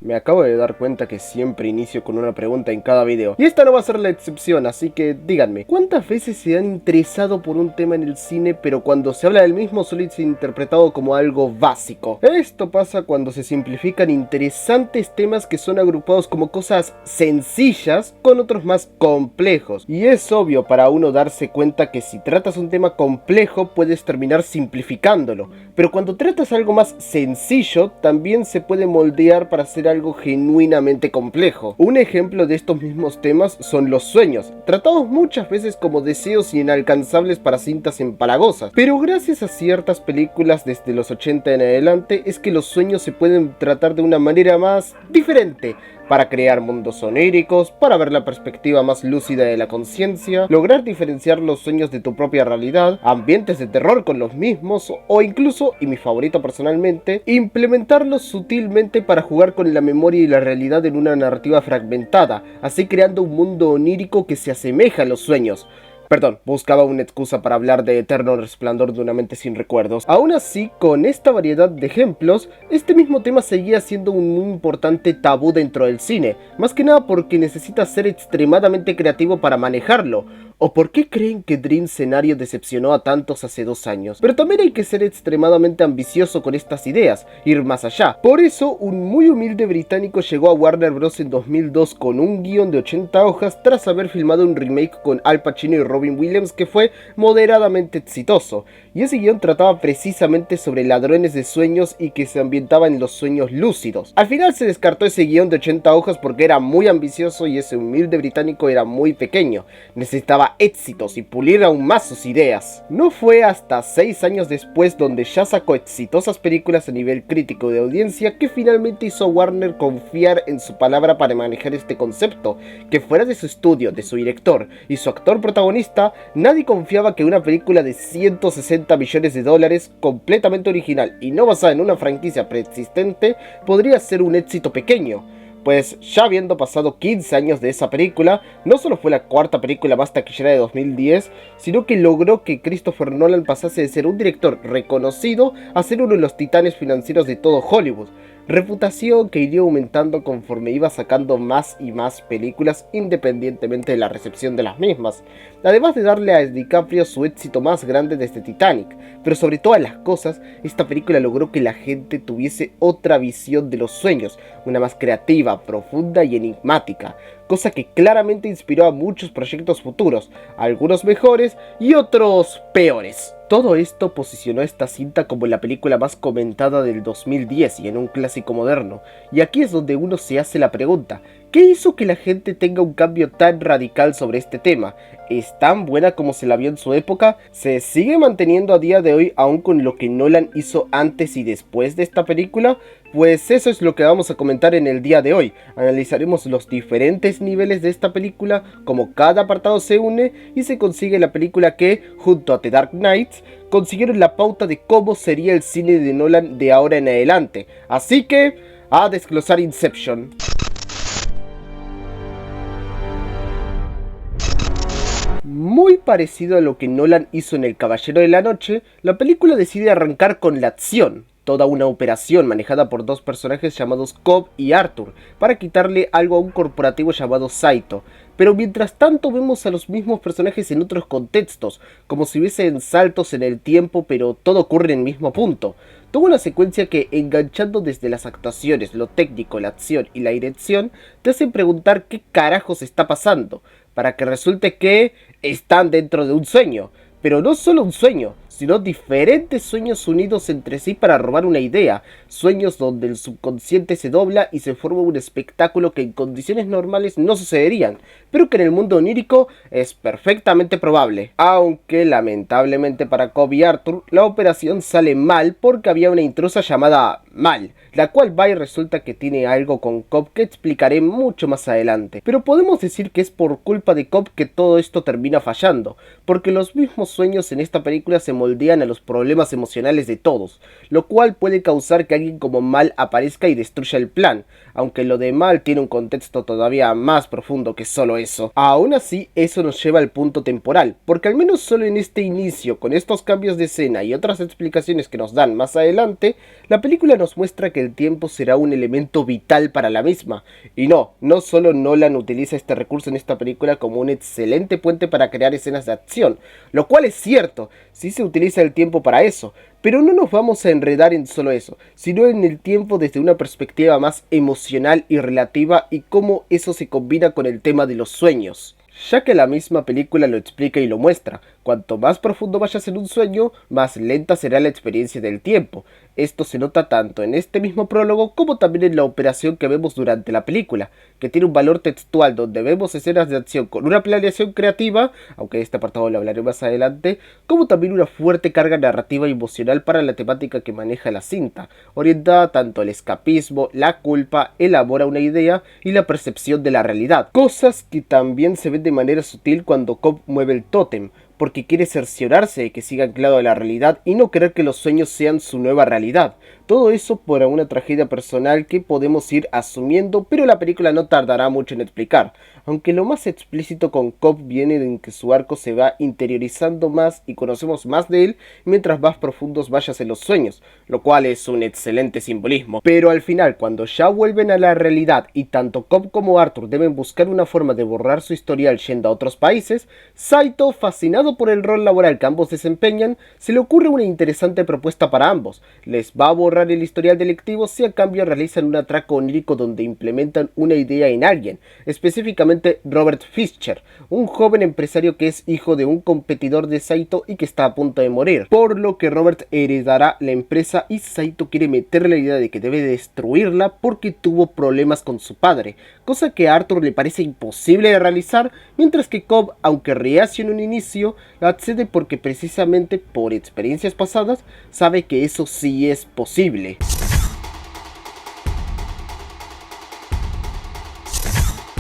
Me acabo de dar cuenta que siempre inicio con una pregunta en cada video, y esta no va a ser la excepción, así que díganme, ¿cuántas veces se han interesado por un tema en el cine, pero cuando se habla del mismo suele ser interpretado como algo básico? Esto pasa cuando se simplifican interesantes temas que son agrupados como cosas sencillas con otros más complejos, y es obvio para uno darse cuenta que si tratas un tema complejo puedes terminar simplificándolo, pero cuando tratas algo más sencillo también se puede moldear para hacer algo genuinamente complejo. Un ejemplo de estos mismos temas son los sueños, tratados muchas veces como deseos inalcanzables para cintas empalagosas, pero gracias a ciertas películas desde los 80 en adelante es que los sueños se pueden tratar de una manera más diferente, para crear mundos oníricos, para ver la perspectiva más lúcida de la conciencia, lograr diferenciar los sueños de tu propia realidad, ambientes de terror con los mismos, o incluso, y mi favorito personalmente, implementarlos sutilmente para jugar con la memoria y la realidad en una narrativa fragmentada, así creando un mundo onírico que se asemeja a los sueños. Perdón, buscaba una excusa para hablar de Eterno Resplandor de una mente sin recuerdos. Aún así, con esta variedad de ejemplos, este mismo tema seguía siendo un muy importante tabú dentro del cine, más que nada porque necesitas ser extremadamente creativo para manejarlo. ¿O por qué creen que Dream Scenario decepcionó a tantos hace 2 años? Pero también hay que ser extremadamente ambicioso con estas ideas, ir más allá. Por eso, un muy humilde británico llegó a Warner Bros. En 2002 con un guión de 80 hojas tras haber filmado un remake con Al Pacino y Robin Williams que fue moderadamente exitoso. Y ese guión trataba precisamente sobre ladrones de sueños y que se ambientaba en los sueños lúcidos. Al final se descartó ese guión de 80 hojas porque era muy ambicioso y ese humilde británico era muy pequeño. Necesitaba éxitos y pulir aún más sus ideas. No fue hasta 6 años después, donde ya sacó exitosas películas a nivel crítico de audiencia, que finalmente hizo a Warner confiar en su palabra para manejar este concepto, que fuera de su estudio, de su director y su actor protagonista, nadie confiaba que una película de 160 millones de dólares, completamente original y no basada en una franquicia preexistente, podría ser un éxito pequeño. Pues ya habiendo pasado 15 años de esa película, no solo fue la cuarta película más taquillera de 2010, sino que logró que Christopher Nolan pasase de ser un director reconocido a ser uno de los titanes financieros de todo Hollywood. Reputación que iría aumentando conforme iba sacando más y más películas independientemente de la recepción de las mismas, además de darle a DiCaprio su éxito más grande desde Titanic. Pero sobre todas las cosas, esta película logró que la gente tuviese otra visión de los sueños, una más creativa, profunda y enigmática, cosa que claramente inspiró a muchos proyectos futuros, algunos mejores y otros peores. Todo esto posicionó a esta cinta como la película más comentada del 2010 y en un clásico moderno, y aquí es donde uno se hace la pregunta: ¿qué hizo que la gente tenga un cambio tan radical sobre este tema? ¿Es tan buena como se la vio en su época? ¿Se sigue manteniendo a día de hoy aún con lo que Nolan hizo antes y después de esta película? Pues eso es lo que vamos a comentar en el día de hoy. Analizaremos los diferentes niveles de esta película, cómo cada apartado se une y se consigue la película que, junto a The Dark Knight, consiguieron la pauta de cómo sería el cine de Nolan de ahora en adelante. Así que, a desglosar Inception. Muy parecido a lo que Nolan hizo en El Caballero de la Noche, la película decide arrancar con la acción. Toda una operación manejada por dos personajes llamados Cobb y Arthur, para quitarle algo a un corporativo llamado Saito. Pero mientras tanto vemos a los mismos personajes en otros contextos, como si hubiesen saltos en el tiempo, pero todo ocurre en el mismo punto. Toda una secuencia que, enganchando desde las actuaciones, lo técnico, la acción y la dirección, te hacen preguntar qué carajos está pasando, para que resulte que están dentro de un sueño. Pero no solo un sueño, sino diferentes sueños unidos entre sí para robar una idea, sueños donde el subconsciente se dobla y se forma un espectáculo que en condiciones normales no sucederían, pero que en el mundo onírico es perfectamente probable. Aunque lamentablemente para Cobb y Arthur, la operación sale mal porque había una intrusa llamada Mal, la cual va y resulta que tiene algo con Cobb que explicaré mucho más adelante. Pero podemos decir que es por culpa de Cobb que todo esto termina fallando, porque los mismos sueños en esta película se moldean a los problemas emocionales de todos, lo cual puede causar que alguien como Mal aparezca y destruya el plan, aunque lo de Mal tiene un contexto todavía más profundo que solo eso. Aún así, eso nos lleva al punto temporal, porque al menos solo en este inicio, con estos cambios de escena y otras explicaciones que nos dan más adelante, la película nos muestra que el tiempo será un elemento vital para la misma. Y no solo Nolan utiliza este recurso en esta película como un excelente puente para crear escenas de acción, lo cual es cierto, sí se utiliza el tiempo para eso, pero no nos vamos a enredar en solo eso, sino en el tiempo desde una perspectiva más emocional y relativa y cómo eso se combina con el tema de los sueños. Ya que la misma película lo explica y lo muestra, cuanto más profundo vayas en un sueño, más lenta será la experiencia del tiempo. Esto se nota tanto en este mismo prólogo como también en la operación que vemos durante la película, que tiene un valor textual donde vemos escenas de acción con una planeación creativa, aunque este apartado lo hablaré más adelante, como también una fuerte carga narrativa y emocional para la temática que maneja la cinta, orientada tanto al escapismo, la culpa, el amor a una idea y la percepción de la realidad, cosas que también se ven de manera sutil cuando Cobb mueve el tótem, porque quiere cerciorarse de que siga anclado a la realidad y no querer que los sueños sean su nueva realidad. Todo eso por una tragedia personal que podemos ir asumiendo, pero la película no tardará mucho en explicar, aunque lo más explícito con Cobb viene en que su arco se va interiorizando más y conocemos más de él mientras más profundos vayas en los sueños, lo cual es un excelente simbolismo. Pero al final, cuando ya vuelven a la realidad y tanto Cobb como Arthur deben buscar una forma de borrar su historial yendo a otros países, Saito, fascinado por el rol laboral que ambos desempeñan, se le ocurre una interesante propuesta para ambos. Les va a borrar el historial delictivo si a cambio realizan un atraco onírico donde implementan una idea en alguien, específicamente Robert Fischer, un joven empresario que es hijo de un competidor de Saito y que está a punto de morir, por lo que Robert heredará la empresa y Saito quiere meterle la idea de que debe destruirla porque tuvo problemas con su padre, cosa que a Arthur le parece imposible de realizar, mientras que Cobb, aunque reacio en un inicio, lo accede porque precisamente por experiencias pasadas sabe que eso sí es posible.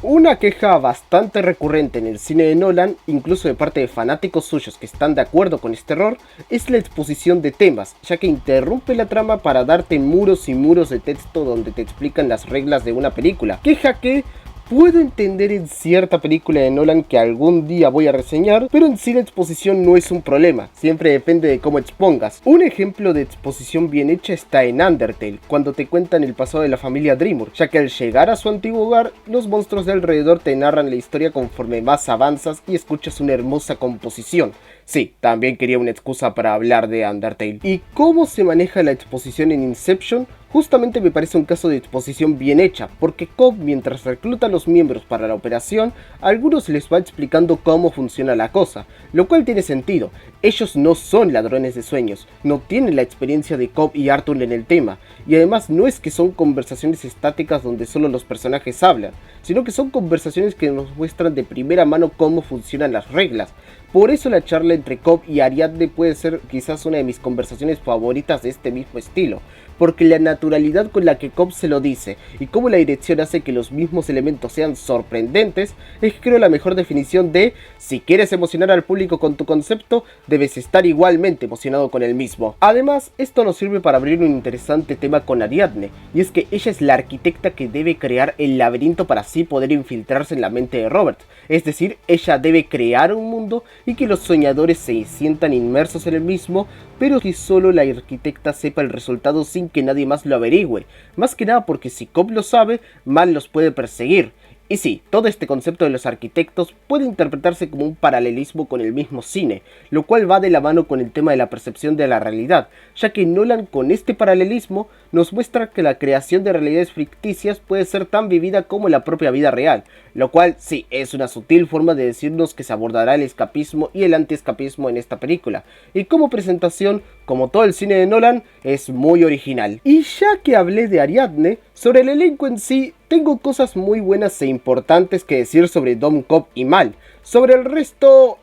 Una queja bastante recurrente en el cine de Nolan, incluso de parte de fanáticos suyos que están de acuerdo con este error, es la exposición de temas, ya que interrumpe la trama para darte muros y muros de texto donde te explican las reglas de una película. Queja que puedo entender en cierta película de Nolan que algún día voy a reseñar, pero en sí la exposición no es un problema, siempre depende de cómo expongas. Un ejemplo de exposición bien hecha está en Undertale, cuando te cuentan el pasado de la familia Dreamur, ya que al llegar a su antiguo hogar, los monstruos de alrededor te narran la historia conforme más avanzas y escuchas una hermosa composición. Sí, también quería una excusa para hablar de Undertale. ¿Y cómo se maneja la exposición en Inception? Justamente me parece un caso de exposición bien hecha, porque Cobb, mientras recluta a los miembros para la operación, a algunos les va explicando cómo funciona la cosa, lo cual tiene sentido. Ellos no son ladrones de sueños, no tienen la experiencia de Cobb y Arthur en el tema, y además no es que son conversaciones estáticas donde solo los personajes hablan, sino que son conversaciones que nos muestran de primera mano cómo funcionan las reglas. Por eso la charla entre Cobb y Ariadne puede ser quizás una de mis conversaciones favoritas de este mismo estilo, porque la naturalidad con la que Cobb se lo dice y cómo la dirección hace que los mismos elementos sean sorprendentes es, creo, la mejor definición de: si quieres emocionar al público con tu concepto, debes estar igualmente emocionado con el mismo. Además, esto nos sirve para abrir un interesante tema con Ariadne, y es que ella es la arquitecta que debe crear el laberinto para así poder infiltrarse en la mente de Robert, es decir, ella debe crear un mundo y que los soñadores se sientan inmersos en el mismo, pero que solo la arquitecta sepa el resultado sin que nadie más lo averigüe, más que nada porque si Cobb lo sabe, Mal los puede perseguir. Y sí, todo este concepto de los arquitectos puede interpretarse como un paralelismo con el mismo cine, lo cual va de la mano con el tema de la percepción de la realidad, ya que Nolan con este paralelismo nos muestra que la creación de realidades ficticias puede ser tan vivida como la propia vida real, lo cual sí es una sutil forma de decirnos que se abordará el escapismo y el antiescapismo en esta película, y como presentación, como todo el cine de Nolan, es muy original. Y ya que hablé de Ariadne, sobre el elenco en sí, tengo cosas muy buenas e importantes que decir sobre Dom, Cobb y Mal. Sobre el resto,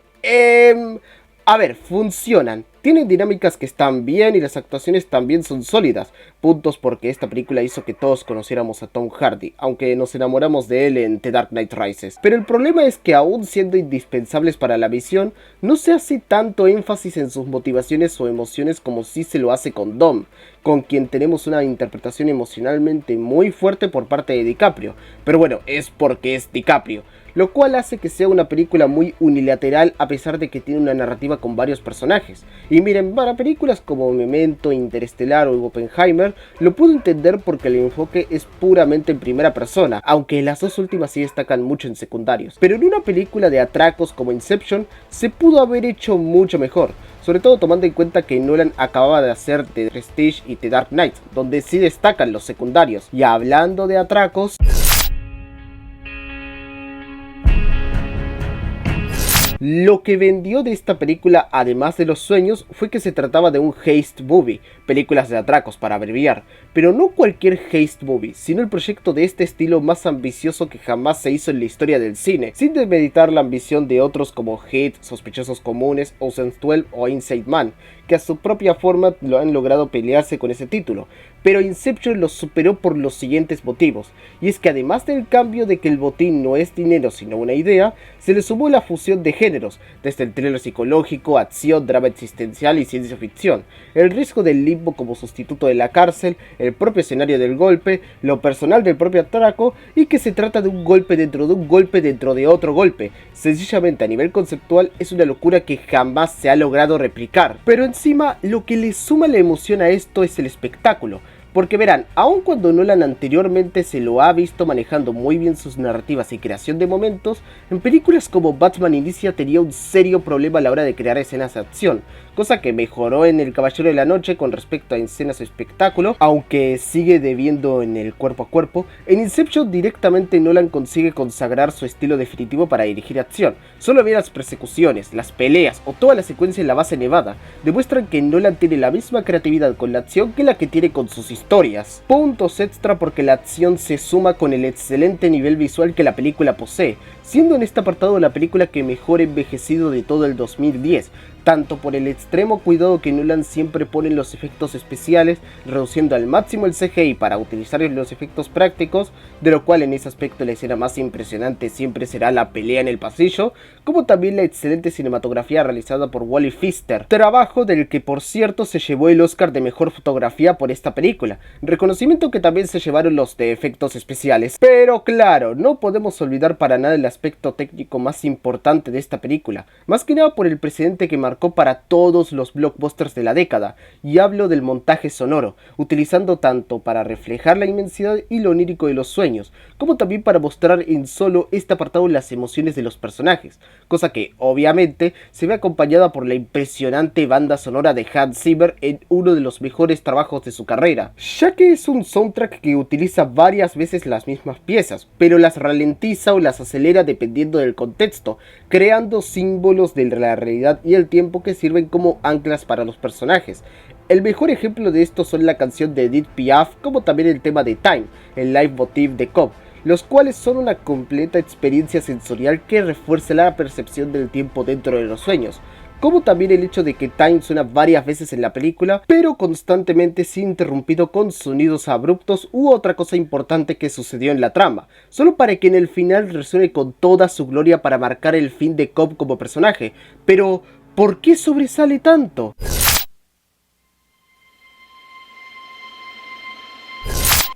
a ver, funcionan, Tiene dinámicas que están bien y las actuaciones también son sólidas, puntos porque esta película hizo que todos conociéramos a Tom Hardy, aunque nos enamoramos de él en The Dark Knight Rises. Pero el problema es que aún siendo indispensables para la misión, no se hace tanto énfasis en sus motivaciones o emociones como sí se lo hace con Dom, con quien tenemos una interpretación emocionalmente muy fuerte por parte de DiCaprio. Pero bueno, es porque es DiCaprio, lo cual hace que sea una película muy unilateral a pesar de que tiene una narrativa con varios personajes. Y miren, para películas como Memento, Interestelar o Oppenheimer, lo puedo entender porque el enfoque es puramente en primera persona, aunque las dos últimas sí destacan mucho en secundarios. Pero en una película de atracos como Inception, se pudo haber hecho mucho mejor, sobre todo tomando en cuenta que Nolan acababa de hacer The Prestige y The Dark Knight, donde sí destacan los secundarios. Y hablando de atracos, lo que vendió de esta película, además de los sueños, fue que se trataba de un heist movie, películas de atracos para abreviar, pero no cualquier heist movie, sino el proyecto de este estilo más ambicioso que jamás se hizo en la historia del cine, sin desmeditar la ambición de otros como Heat, Sospechosos Comunes, Ocean's 12 o Inside Man, que a su propia forma lo han logrado pelearse con ese título. Pero Inception lo superó por los siguientes motivos, y es que además del cambio de que el botín no es dinero sino una idea, se le sumó la fusión de géneros, desde el thriller psicológico, acción, drama existencial y ciencia ficción, el riesgo del limbo como sustituto de la cárcel, el propio escenario del golpe, lo personal del propio atraco y que se trata de un golpe dentro de un golpe dentro de otro golpe. Sencillamente a nivel conceptual es una locura que jamás se ha logrado replicar, pero encima lo que le suma la emoción a esto es el espectáculo. Porque verán, aun cuando Nolan anteriormente se lo ha visto manejando muy bien sus narrativas y creación de momentos, en películas como Batman Inicia tenía un serio problema a la hora de crear escenas de acción, cosa que mejoró en El Caballero de la Noche con respecto a escenas de espectáculo, aunque sigue debiendo en el cuerpo a cuerpo. En Inception directamente Nolan consigue consagrar su estilo definitivo para dirigir acción. Solo ver las persecuciones, las peleas o toda la secuencia en la base nevada demuestran que Nolan tiene la misma creatividad con la acción que la que tiene con sus historias. Puntos extra porque la acción se suma con el excelente nivel visual que la película posee, siendo en este apartado la película que mejor envejecido de todo el 2010, tanto por el extremo cuidado que Nolan siempre pone en los efectos especiales, reduciendo al máximo el CGI para utilizar los efectos prácticos, de lo cual en ese aspecto la escena más impresionante siempre será la pelea en el pasillo, como también la excelente cinematografía realizada por Wally Pfister, trabajo del que por cierto se llevó el Oscar de Mejor Fotografía por esta película, reconocimiento que también se llevaron los de efectos especiales. Pero claro, no podemos olvidar para nada el aspecto técnico más importante de esta película, más que nada por el precedente que marcó para todos los blockbusters de la década, y hablo del montaje sonoro, utilizando tanto para reflejar la inmensidad y lo onírico de los sueños, como también para mostrar en solo este apartado las emociones de los personajes, cosa que obviamente se ve acompañada por la impresionante banda sonora de Hans Zimmer en uno de los mejores trabajos de su carrera, ya que es un soundtrack que utiliza varias veces las mismas piezas, pero las ralentiza o las acelera dependiendo del contexto, creando símbolos de la realidad y el tiempo que sirven como anclas para los personajes. El mejor ejemplo de esto son la canción de Edith Piaf, como también el tema de Time, el leitmotiv de Cobb, los cuales son una completa experiencia sensorial que refuerza la percepción del tiempo dentro de los sueños, como también el hecho de que Time suena varias veces en la película, pero constantemente sin interrumpido con sonidos abruptos u otra cosa importante que sucedió en la trama, solo para que en el final resuene con toda su gloria para marcar el fin de Cobb como personaje. Pero, ¿por qué sobresale tanto?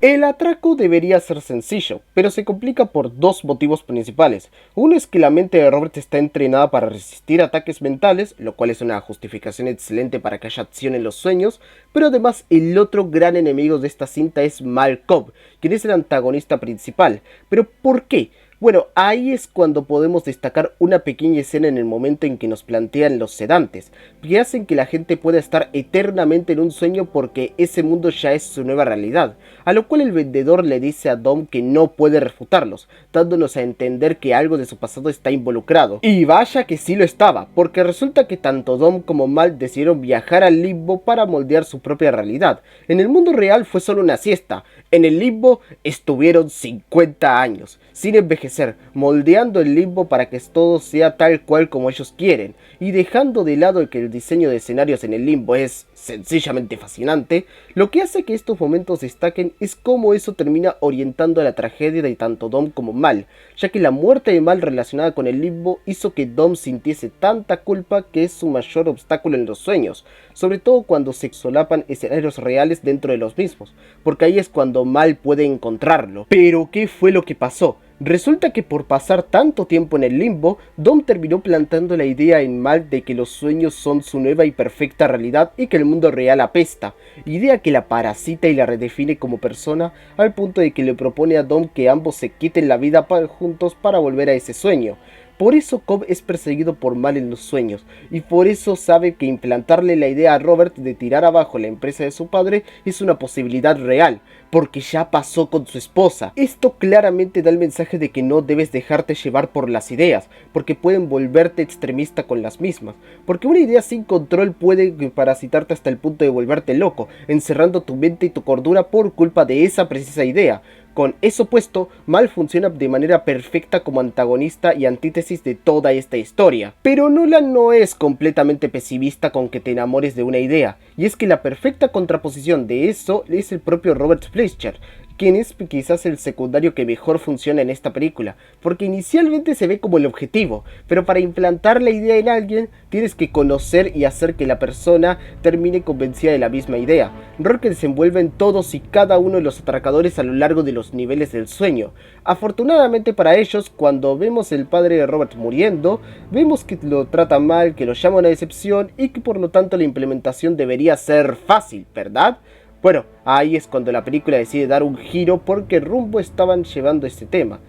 El atraco debería ser sencillo, pero se complica por dos motivos principales. Uno es que la mente de Robert está entrenada para resistir ataques mentales, lo cual es una justificación excelente para que haya acción en los sueños, pero además el otro gran enemigo de esta cinta es Mal Cobb, quien es el antagonista principal. ¿Pero por qué? Bueno, ahí es cuando podemos destacar una pequeña escena en el momento en que nos plantean los sedantes, que hacen que la gente pueda estar eternamente en un sueño porque ese mundo ya es su nueva realidad, a lo cual el vendedor le dice a Dom que no puede refutarlos, dándonos a entender que algo de su pasado está involucrado. Y vaya que sí lo estaba, porque resulta que tanto Dom como Mal decidieron viajar al limbo para moldear su propia realidad. En el mundo real fue solo una siesta, en el limbo estuvieron 50 años, sin envejecer parecer, moldeando el limbo para que todo sea tal cual como ellos quieren, y dejando de lado que el diseño de escenarios en el limbo es sencillamente fascinante. Lo que hace que estos momentos destaquen es cómo eso termina orientando a la tragedia de tanto Dom como Mal, ya que la muerte de Mal relacionada con el limbo hizo que Dom sintiese tanta culpa que es su mayor obstáculo en los sueños, sobre todo cuando se solapan escenarios reales dentro de los mismos, porque ahí es cuando Mal puede encontrarlo. Pero ¿qué fue lo que pasó? Resulta que por pasar tanto tiempo en el limbo, Dom terminó plantando la idea en Mal de que los sueños son su nueva y perfecta realidad y que el mundo real apesta, idea que la parasita y la redefine como persona, al punto de que le propone a Dom que ambos se quiten la vida juntos para volver a ese sueño. Por eso Cobb es perseguido por Mal en los sueños, y por eso sabe que implantarle la idea a Robert de tirar abajo la empresa de su padre es una posibilidad real, porque ya pasó con su esposa. Esto claramente da el mensaje de que no debes dejarte llevar por las ideas, porque pueden volverte extremista con las mismas, porque una idea sin control puede parasitarte hasta el punto de volverte loco, encerrando tu mente y tu cordura por culpa de esa precisa idea. Con eso puesto, Mal funciona de manera perfecta como antagonista y antítesis de toda esta historia. Pero Nolan no es completamente pesimista con que te enamores de una idea, y es que la perfecta contraposición de eso es el propio Robert Fleischer, quien es quizás el secundario que mejor funciona en esta película, porque inicialmente se ve como el objetivo, pero para implantar la idea en alguien, tienes que conocer y hacer que la persona termine convencida de la misma idea, rol que desenvuelven todos y cada uno de los atracadores a lo largo de los niveles del sueño. Afortunadamente para ellos, cuando vemos el padre de Robert muriendo, vemos que lo trata mal, que lo llama una decepción y que por lo tanto la implementación debería ser fácil, ¿verdad? Bueno, ahí es cuando la película decide dar un giro porque rumbo estaban llevando este tema.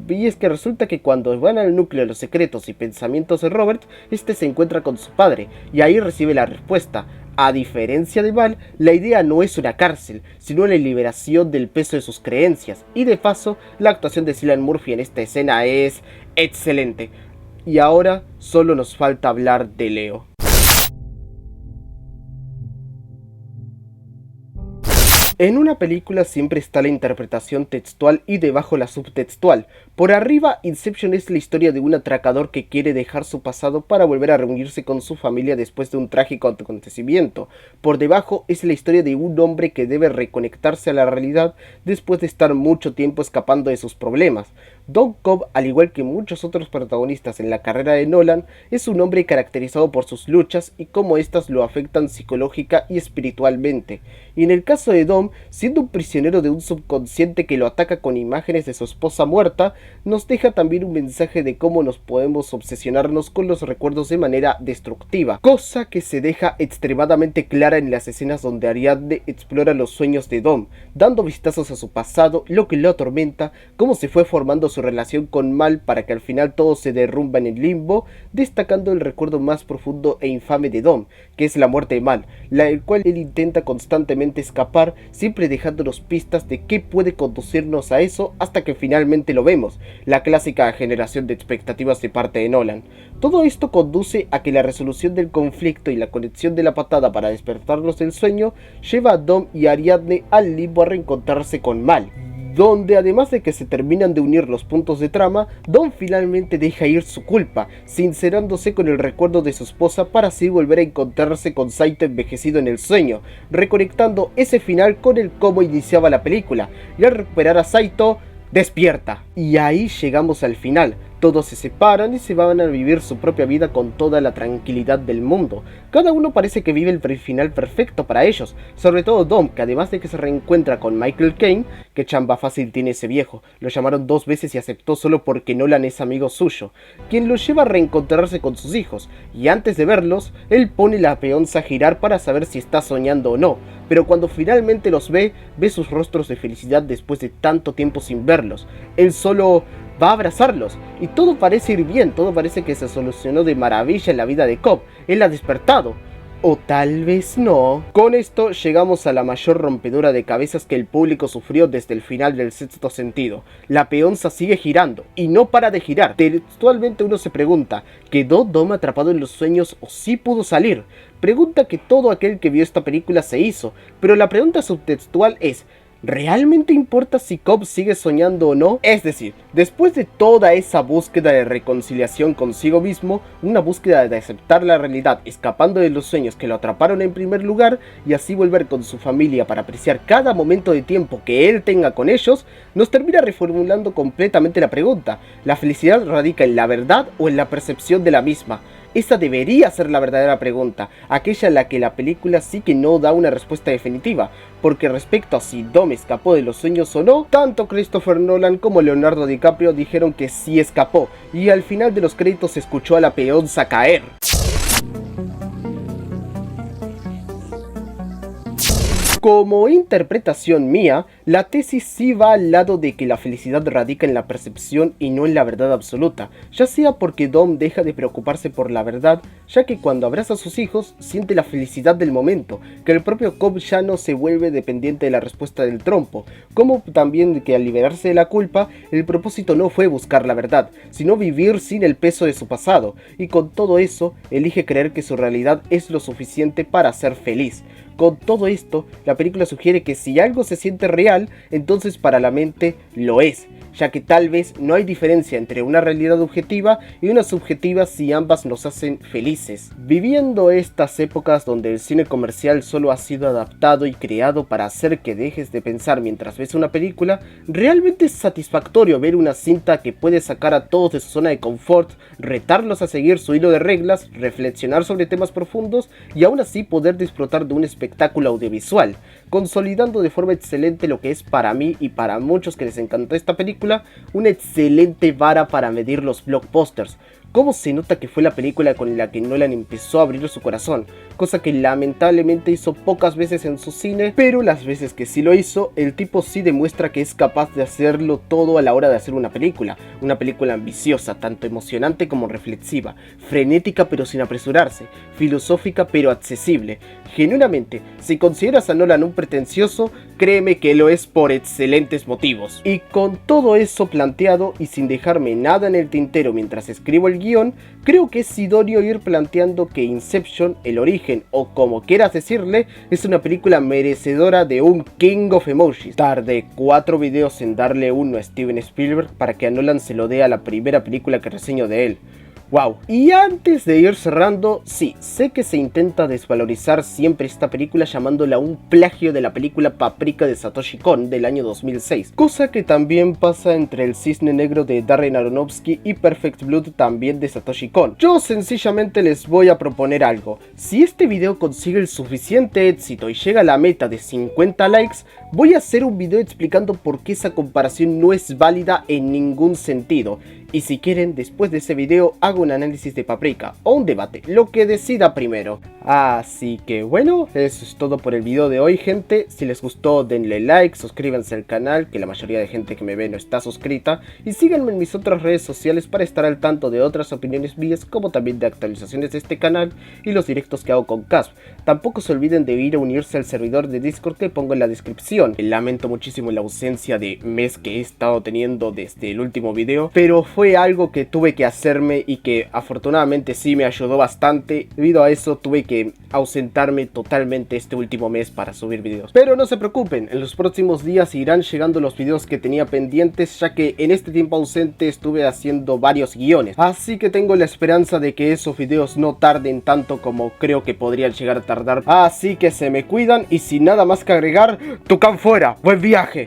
Y es que resulta que cuando van al núcleo de los secretos y pensamientos de Robert, este se encuentra con su padre, y ahí recibe la respuesta. A diferencia de Mal, la idea no es una cárcel, sino la liberación del peso de sus creencias, y de paso, la actuación de Cillian Murphy en esta escena es excelente. Y ahora solo nos falta hablar de Leo. En una película siempre está la interpretación textual y debajo la subtextual. Por arriba, Inception es la historia de un atracador que quiere dejar su pasado para volver a reunirse con su familia después de un trágico acontecimiento. Por debajo es la historia de un hombre que debe reconectarse a la realidad después de estar mucho tiempo escapando de sus problemas. Don Cobb, al igual que muchos otros protagonistas en la carrera de Nolan, es un hombre caracterizado por sus luchas y cómo éstas lo afectan psicológica y espiritualmente. Y en el caso de Dom, siendo un prisionero de un subconsciente que lo ataca con imágenes de su esposa muerta, nos deja también un mensaje de cómo nos podemos obsesionarnos con los recuerdos de manera destructiva, cosa que se deja extremadamente clara en las escenas donde Ariadne explora los sueños de Dom, dando vistazos a su pasado, lo que lo atormenta, cómo se fue formando su relación con Mal para que al final todo se derrumba en el limbo, destacando el recuerdo más profundo e infame de Dom, que es la muerte de Mal, el cual él intenta constantemente escapar, siempre dejándonos pistas de qué puede conducirnos a eso hasta que finalmente lo vemos, la clásica generación de expectativas de parte de Nolan. Todo esto conduce a que la resolución del conflicto y la conexión de la patada para despertarlos del sueño lleva a Dom y Ariadne al limbo a reencontrarse con Mal, donde además de que se terminan de unir los puntos de trama, Dom finalmente deja ir su culpa, sincerándose con el recuerdo de su esposa para así volver a encontrarse con Saito envejecido en el sueño, reconectando ese final con el cómo iniciaba la película, y al recuperar a Saito, despierta. Y ahí llegamos al final. Todos se separan y se van a vivir su propia vida con toda la tranquilidad del mundo. Cada uno parece que vive el final perfecto para ellos, sobre todo Dom, que además de que se reencuentra con Michael Caine, que chamba fácil tiene ese viejo, lo llamaron 2 veces y aceptó solo porque Nolan es amigo suyo, quien lo lleva a reencontrarse con sus hijos, y antes de verlos, él pone la peonza a girar para saber si está soñando o no, pero cuando finalmente los ve sus rostros de felicidad después de tanto tiempo sin verlos. Él solo va a abrazarlos, y todo parece ir bien, todo parece que se solucionó de maravilla en la vida de Cobb, él ha despertado. O tal vez no. Con esto llegamos a la mayor rompedura de cabezas que el público sufrió desde el final del Sexto Sentido. La peonza sigue girando, y no para de girar. Textualmente uno se pregunta, ¿quedó Dom atrapado en los sueños o sí pudo salir? Pregunta que todo aquel que vio esta película se hizo, pero la pregunta subtextual es, ¿Realmente importa si Cobb sigue soñando o no? Es decir, después de toda esa búsqueda de reconciliación consigo mismo, una búsqueda de aceptar la realidad escapando de los sueños que lo atraparon en primer lugar y así volver con su familia para apreciar cada momento de tiempo que él tenga con ellos, nos termina reformulando completamente la pregunta: ¿la felicidad radica en la verdad o en la percepción de la misma? Esa debería ser la verdadera pregunta, aquella a la que la película sí que no da una respuesta definitiva, porque respecto a si Dom escapó de los sueños o no, tanto Christopher Nolan como Leonardo DiCaprio dijeron que sí escapó, y al final de los créditos se escuchó a la peonza caer. Como interpretación mía, la tesis sí va al lado de que la felicidad radica en la percepción y no en la verdad absoluta, ya sea porque Dom deja de preocuparse por la verdad, ya que cuando abraza a sus hijos siente la felicidad del momento, que el propio Cobb ya no se vuelve dependiente de la respuesta del trompo, como también que al liberarse de la culpa, el propósito no fue buscar la verdad, sino vivir sin el peso de su pasado, y con todo eso, elige creer que su realidad es lo suficiente para ser feliz. Con todo esto, la película sugiere que si algo se siente real, entonces para la mente lo es, ya que tal vez no hay diferencia entre una realidad objetiva y una subjetiva si ambas nos hacen felices. Viviendo estas épocas donde el cine comercial solo ha sido adaptado y creado para hacer que dejes de pensar mientras ves una película, realmente es satisfactorio ver una cinta que puede sacar a todos de su zona de confort, retarlos a seguir su hilo de reglas, reflexionar sobre temas profundos y aún así poder disfrutar de un espectáculo audiovisual, consolidando de forma excelente lo que es para mí y para muchos que les encantó esta película, una excelente vara para medir los blockbusters. Cómo se nota que fue la película con la que Nolan empezó a abrir su corazón, cosa que lamentablemente hizo pocas veces en su cine, pero las veces que sí lo hizo, el tipo sí demuestra que es capaz de hacerlo todo a la hora de hacer una película ambiciosa, tanto emocionante como reflexiva, frenética pero sin apresurarse, filosófica pero accesible. Genuinamente, si consideras a Nolan un pretencioso, créeme que lo es por excelentes motivos. Y con todo eso planteado y sin dejarme nada en el tintero mientras escribo el guión, creo que es idóneo ir planteando que Inception, El Origen o como quieras decirle, es una película merecedora de un King of Emojis. Tardé 4 videos en darle uno a Steven Spielberg para que a Nolan se lo dé a la primera película que reseño de él. Wow. Y antes de ir cerrando, sí, sé que se intenta desvalorizar siempre esta película llamándola un plagio de la película Paprika de Satoshi Kon del año 2006, cosa que también pasa entre El Cisne Negro de Darren Aronofsky y Perfect Blood también de Satoshi Kon. Yo sencillamente les voy a proponer algo: si este video consigue el suficiente éxito y llega a la meta de 50 likes, voy a hacer un video explicando por qué esa comparación no es válida en ningún sentido. Y si quieren, después de ese video hago un análisis de Paprika o un debate, lo que decida primero. Así que bueno, eso es todo por el video de hoy, gente. Si les gustó, denle like, suscríbanse al canal, que la mayoría de gente que me ve no está suscrita, y síganme en mis otras redes sociales para estar al tanto de otras opiniones mías, como también de actualizaciones de este canal y los directos que hago con Casp. Tampoco se olviden de ir a unirse al servidor de Discord que pongo en la descripción. Lamento muchísimo la ausencia de mes que he estado teniendo desde el último video, pero fue algo que tuve que hacerme y que afortunadamente sí me ayudó bastante. Debido a eso tuve que ausentarme totalmente este último mes para subir videos. Pero no se preocupen, en los próximos días irán llegando los videos que tenía pendientes, ya que en este tiempo ausente estuve haciendo varios guiones. Así que tengo la esperanza de que esos videos no tarden tanto como creo que podrían llegar a tardar. Así que se me cuidan y sin nada más que agregar, Tucán fuera, buen viaje.